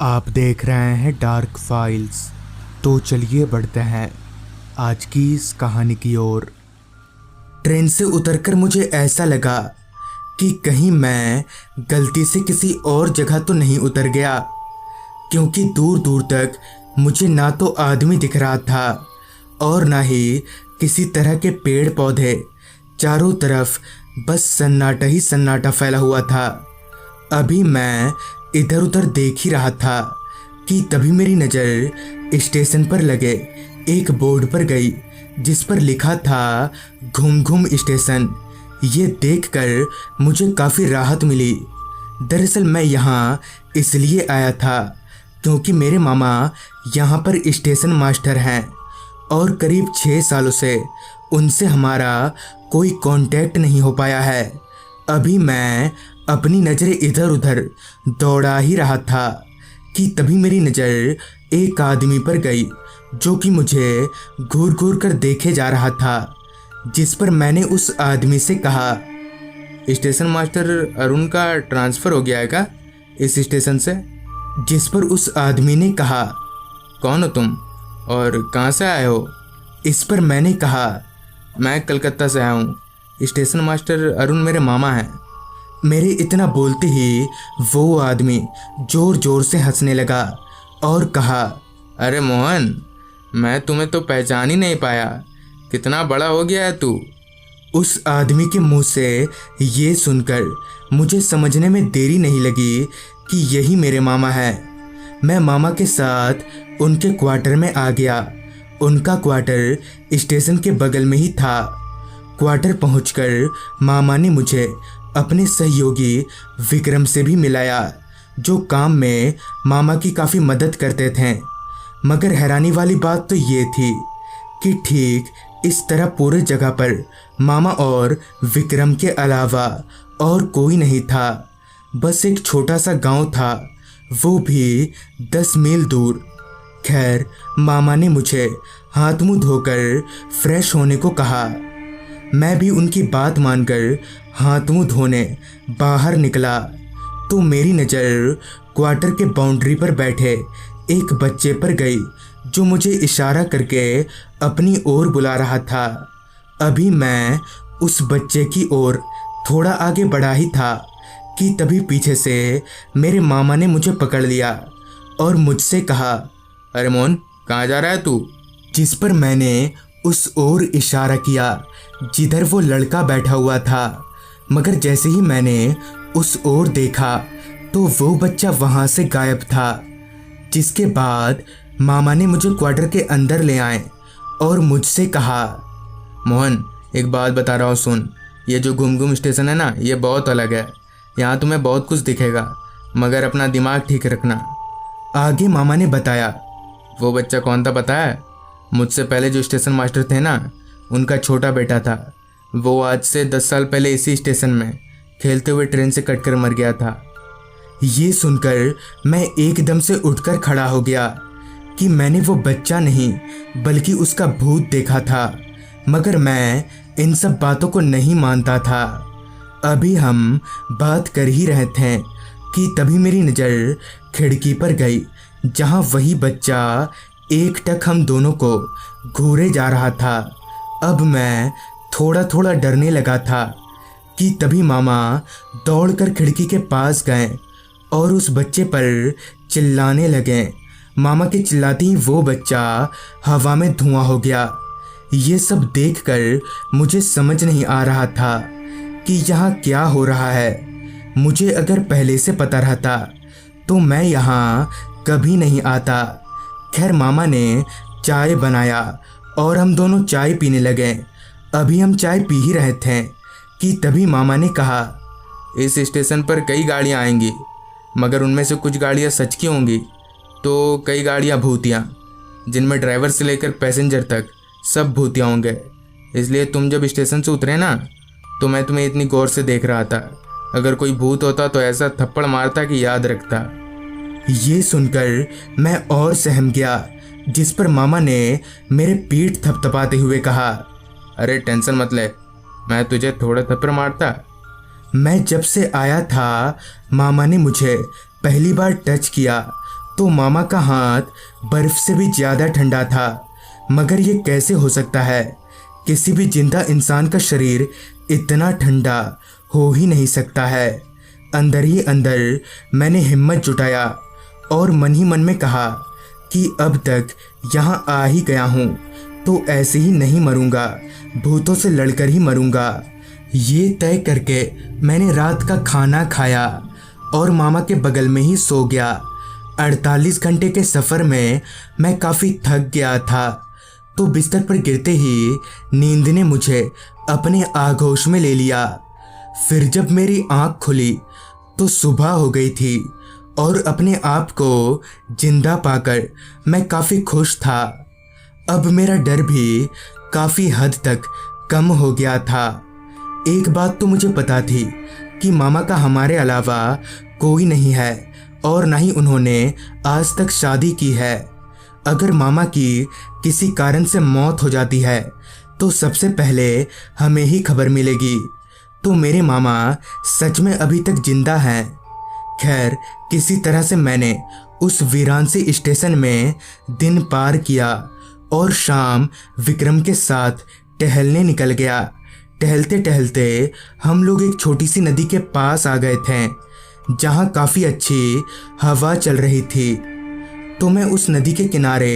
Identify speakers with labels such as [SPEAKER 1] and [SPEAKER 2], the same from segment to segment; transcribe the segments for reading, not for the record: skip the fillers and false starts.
[SPEAKER 1] आप देख रहे हैं डार्क फाइल्स। तो चलिए बढ़ते हैं आज की इस कहानी की ओर। ट्रेन से उतरकर मुझे ऐसा लगा कि कहीं मैं गलती से किसी और जगह तो नहीं उतर गया, क्योंकि दूर दूर तक मुझे ना तो आदमी दिख रहा था और ना ही किसी तरह के पेड़ पौधे। चारों तरफ बस सन्नाटा ही सन्नाटा फैला हुआ था। अभी मैं इधर उधर देख ही रहा था कि तभी मेरी नज़र स्टेशन पर लगे एक बोर्ड पर गई, जिस पर लिखा था घूम घूम स्टेशन। ये देखकर मुझे काफ़ी राहत मिली। दरअसल मैं यहाँ इसलिए आया था क्योंकि मेरे मामा यहाँ पर स्टेशन मास्टर हैं और करीब 6 सालों से उनसे हमारा कोई कांटेक्ट नहीं हो पाया है। अभी मैं अपनी नज़रें इधर उधर दौड़ा ही रहा था कि तभी मेरी नज़र एक आदमी पर गई जो कि मुझे घूर घूर कर देखे जा रहा था। जिस पर मैंने उस आदमी से कहा,
[SPEAKER 2] स्टेशन मास्टर अरुण का ट्रांसफ़र हो गया है क्या इस स्टेशन से?
[SPEAKER 1] जिस पर उस आदमी ने कहा,
[SPEAKER 2] कौन हो तुम और कहाँ से आए हो?
[SPEAKER 1] इस पर मैंने कहा,
[SPEAKER 2] मैं कलकत्ता से आया हूँ। स्टेशन मास्टर अरुण मेरे मामा हैं।
[SPEAKER 1] मेरे इतना बोलते ही वो आदमी जोर जोर से हंसने लगा और कहा,
[SPEAKER 2] अरे मोहन, मैं तुम्हें तो पहचान ही नहीं पाया। कितना बड़ा हो गया है तू।
[SPEAKER 1] उस आदमी के मुंह से ये सुनकर मुझे समझने में देरी नहीं लगी कि यही मेरे मामा हैं। मैं मामा के साथ उनके क्वार्टर में आ गया। उनका क्वार्टर स्टेशन के बगल में ही था। क्वार्टर पहुंचकर मामा ने मुझे अपने सहयोगी विक्रम से भी मिलाया, जो काम में मामा की काफ़ी मदद करते थे। मगर हैरानी वाली बात तो ये थी कि ठीक इस तरह पूरे जगह पर मामा और विक्रम के अलावा और कोई नहीं था। बस एक छोटा सा गांव था, वो भी 10 मील दूर। खैर, मामा ने मुझे हाथ मुंह धोकर फ्रेश होने को कहा। मैं भी उनकी बात मानकर हाथ मुंह धोने बाहर निकला तो मेरी नज़र क्वार्टर के बाउंड्री पर बैठे एक बच्चे पर गई, जो मुझे इशारा करके अपनी ओर बुला रहा था। अभी मैं उस बच्चे की ओर थोड़ा आगे बढ़ा ही था कि तभी पीछे से मेरे मामा ने मुझे पकड़ लिया और मुझसे कहा,
[SPEAKER 2] अरे मोहन, कहाँ जा रहा है तू?
[SPEAKER 1] जिस पर मैंने उस ओर इशारा किया जिधर वो लड़का बैठा हुआ था। मगर जैसे ही मैंने उस ओर देखा तो वो बच्चा वहाँ से गायब था। जिसके बाद मामा ने मुझे क्वार्टर के अंदर ले आए और मुझसे कहा,
[SPEAKER 2] मोहन, एक बात बता रहा हूँ, सुन। ये जो घूम घूम स्टेशन है ना, ये बहुत अलग है। यहाँ तुम्हें बहुत कुछ दिखेगा, मगर अपना दिमाग ठीक रखना।
[SPEAKER 1] आगे मामा ने बताया।
[SPEAKER 2] वो बच्चा कौन था पता है? मुझसे पहले जो स्टेशन मास्टर थे ना, उनका छोटा बेटा था। वो आज से 10 साल पहले इसी स्टेशन में खेलते हुए ट्रेन से कटकर मर गया था।
[SPEAKER 1] ये सुनकर मैं एकदम से उठकर खड़ा हो गया कि मैंने वो बच्चा नहीं बल्कि उसका भूत देखा था। मगर मैं इन सब बातों को नहीं मानता था। अभी हम बात कर ही रहे थे कि तभी मेरी नज़र खिड़की पर गई, जहाँ वही बच्चा एकटक हम दोनों को घूरे जा रहा था। अब मैं थोड़ा थोड़ा डरने लगा था कि तभी मामा दौड़कर खिड़की के पास गए और उस बच्चे पर चिल्लाने लगे। मामा के चिल्लाते ही वो बच्चा हवा में धुआं हो गया। ये सब देखकर मुझे समझ नहीं आ रहा था कि यहाँ क्या हो रहा है। मुझे अगर पहले से पता रहता तो मैं यहाँ कभी नहीं आता। खैर, मामा ने चाय बनाया और हम दोनों चाय पीने लगे। अभी हम चाय पी ही रहे थे कि तभी मामा ने कहा,
[SPEAKER 2] इस स्टेशन पर कई गाड़ियाँ आएंगी, मगर उनमें से कुछ गाड़ियाँ सच की होंगी तो कई गाड़ियाँ भूतियाँ, जिनमें ड्राइवर से लेकर पैसेंजर तक सब भूतिया होंगे। इसलिए तुम जब स्टेशन से उतरे ना, तो मैं तुम्हें इतनी गौर से देख रहा था। अगर कोई भूत होता तो ऐसा थप्पड़ मारता कि याद रखता।
[SPEAKER 1] ये सुनकर मैं और सहम गया, जिस पर मामा ने मेरे पीठ थपथपाते हुए कहा,
[SPEAKER 2] अरे टेंशन मत ले, मैं तुझे थोड़ा थप्पड़ मारता।
[SPEAKER 1] मैं जब से आया था मामा ने मुझे पहली बार टच किया तो मामा का हाथ बर्फ से भी ज़्यादा ठंडा था। मगर ये कैसे हो सकता है? किसी भी जिंदा इंसान का शरीर इतना ठंडा हो ही नहीं सकता है। अंदर ही अंदर मैंने हिम्मत जुटाया और मन ही मन में कहा कि अब तक यहाँ आ ही गया हूँ तो ऐसे ही नहीं मरूंगा, भूतों से लड़कर ही मरूंगा। ये तय करके मैंने रात का खाना खाया और मामा के बगल में ही सो गया। 48 घंटे के सफ़र में मैं काफ़ी थक गया था, तो बिस्तर पर गिरते ही नींद ने मुझे अपने आगोश में ले लिया। फिर जब मेरी आँख खुली तो सुबह हो गई थी और अपने आप को जिंदा पाकर मैं काफ़ी खुश था। अब मेरा डर भी काफ़ी हद तक कम हो गया था। एक बात तो मुझे पता थी कि मामा का हमारे अलावा कोई नहीं है और ना ही उन्होंने आज तक शादी की है। अगर मामा की किसी कारण से मौत हो जाती है तो सबसे पहले हमें ही खबर मिलेगी। तो मेरे मामा सच में अभी तक जिंदा हैं। खैर, किसी तरह से मैंने उस वीरान से स्टेशन में दिन पार किया और शाम विक्रम के साथ टहलने निकल गया। टहलते टहलते हम लोग एक छोटी सी नदी के पास आ गए थे जहाँ काफ़ी अच्छी हवा चल रही थी। तो मैं उस नदी के किनारे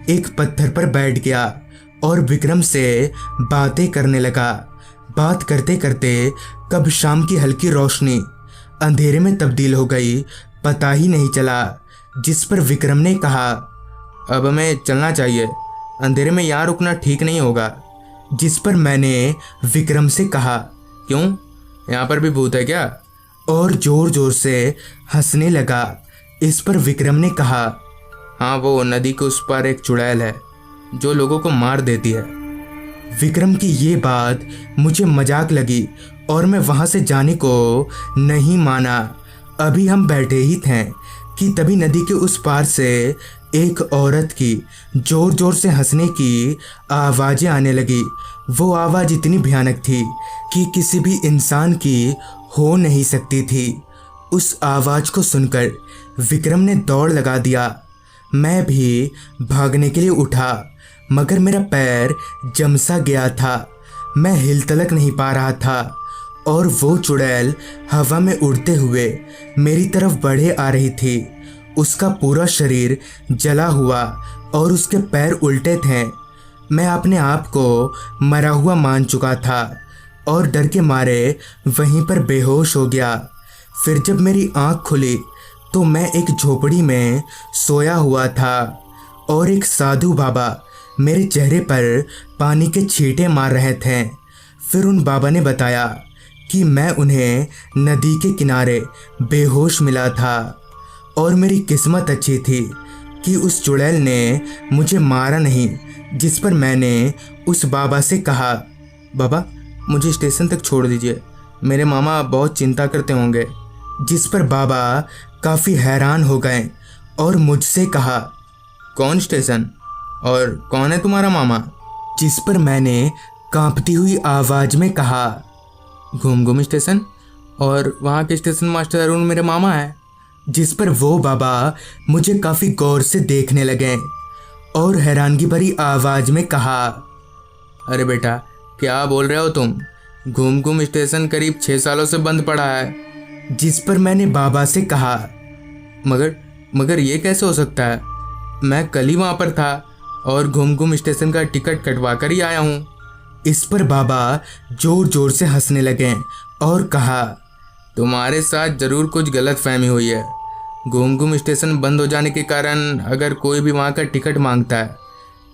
[SPEAKER 1] एक पत्थर पर बैठ गया और विक्रम से बातें करने लगा। बात करते करते कब शाम की हल्की रोशनी अंधेरे में तब्दील हो गई पता ही नहीं चला। जिस पर विक्रम ने कहा,
[SPEAKER 2] अब हमें चलना चाहिए, अंधेरे में यहाँ रुकना ठीक नहीं होगा।
[SPEAKER 1] जिस पर मैंने विक्रम से कहा,
[SPEAKER 2] क्यों, यहाँ पर भी भूत है क्या?
[SPEAKER 1] और जोर जोर से हंसने लगा। इस पर विक्रम ने कहा,
[SPEAKER 2] हाँ, वो नदी के उस पार एक चुड़ैल है जो लोगों को मार देती है।
[SPEAKER 1] विक्रम की ये बात मुझे मजाक लगी और मैं वहाँ से जाने को नहीं माना। अभी हम बैठे ही थे कि तभी नदी के उस पार से एक औरत की जोर जोर से हंसने की आवाज़ें आने लगी। वो आवाज़ इतनी भयानक थी कि किसी भी इंसान की हो नहीं सकती थी। उस आवाज़ को सुनकर विक्रम ने दौड़ लगा दिया। मैं भी भागने के लिए उठा मगर मेरा पैर जम सा गया था। मैं हिल तलक नहीं पा रहा था और वो चुड़ैल हवा में उड़ते हुए मेरी तरफ बढ़े आ रही थी। उसका पूरा शरीर जला हुआ और उसके पैर उल्टे थे। मैं अपने आप को मरा हुआ मान चुका था और डर के मारे वहीं पर बेहोश हो गया। फिर जब मेरी आँख खुली तो मैं एक झोपड़ी में सोया हुआ था और एक साधु बाबा मेरे चेहरे पर पानी के छींटे मार रहे थे। फिर उन बाबा ने बताया कि मैं उन्हें नदी के किनारे बेहोश मिला था और मेरी किस्मत अच्छी थी कि उस चुड़ैल ने मुझे मारा नहीं। जिस पर मैंने उस बाबा से कहा,
[SPEAKER 2] बाबा, मुझे स्टेशन तक छोड़ दीजिए, मेरे मामा बहुत चिंता करते होंगे।
[SPEAKER 1] जिस पर बाबा काफ़ी हैरान हो गए और मुझसे कहा,
[SPEAKER 2] कौन स्टेशन और कौन है तुम्हारा मामा?
[SPEAKER 1] जिस पर मैंने कांपती हुई आवाज़ में कहा,
[SPEAKER 2] घूम स्टेशन, और वहाँ के स्टेशन मास्टर अरुण मेरे मामा है।
[SPEAKER 1] जिस पर वो बाबा मुझे काफ़ी गौर से देखने लगे और हैरानगी भरी आवाज़ में कहा,
[SPEAKER 2] अरे बेटा, क्या बोल रहे हो तुम? घूम स्टेशन करीब 6 सालों से बंद पड़ा है।
[SPEAKER 1] जिस पर मैंने बाबा से कहा,
[SPEAKER 2] मगर ये कैसे हो सकता है? मैं कल ही वहाँ पर था और घूम स्टेशन का टिकट कटवा कर ही आया हूँ।
[SPEAKER 1] इस पर बाबा जोर जोर से हंसने लगे और कहा,
[SPEAKER 2] तुम्हारे साथ ज़रूर कुछ गलत फहमी हुई है। घूम स्टेशन बंद हो जाने के कारण अगर कोई भी वहाँ का टिकट मांगता है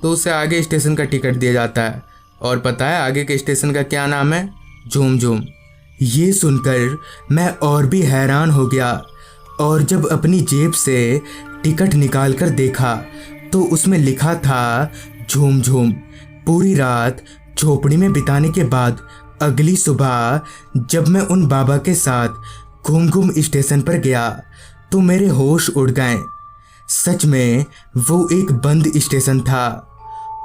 [SPEAKER 2] तो उसे आगे स्टेशन का टिकट दिया जाता है। और पता है आगे के स्टेशन का क्या नाम है? झूम।
[SPEAKER 1] ये सुनकर मैं और भी हैरान हो गया और जब अपनी जेब से टिकट निकाल कर देखा तो उसमें लिखा था झूम। पूरी रात झोपड़ी में बिताने के बाद अगली सुबह जब मैं उन बाबा के साथ घूम स्टेशन पर गया तो मेरे होश उड़ गए। सच में वो एक बंद स्टेशन था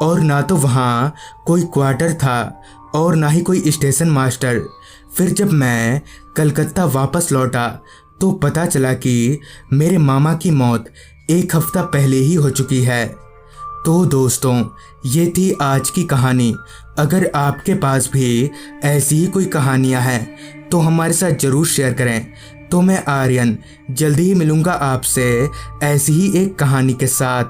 [SPEAKER 1] और ना तो वहाँ कोई क्वार्टर था और ना ही कोई स्टेशन मास्टर। फिर जब मैं कलकत्ता वापस लौटा तो पता चला कि मेरे मामा की मौत 1 हफ्ता पहले ही हो चुकी है। तो दोस्तों, ये थी आज की कहानी। अगर आपके पास भी ऐसी ही कोई कहानियाँ हैं तो हमारे साथ ज़रूर शेयर करें। तो मैं आर्यन जल्दी ही मिलूँगा आपसे ऐसी ही एक कहानी के साथ।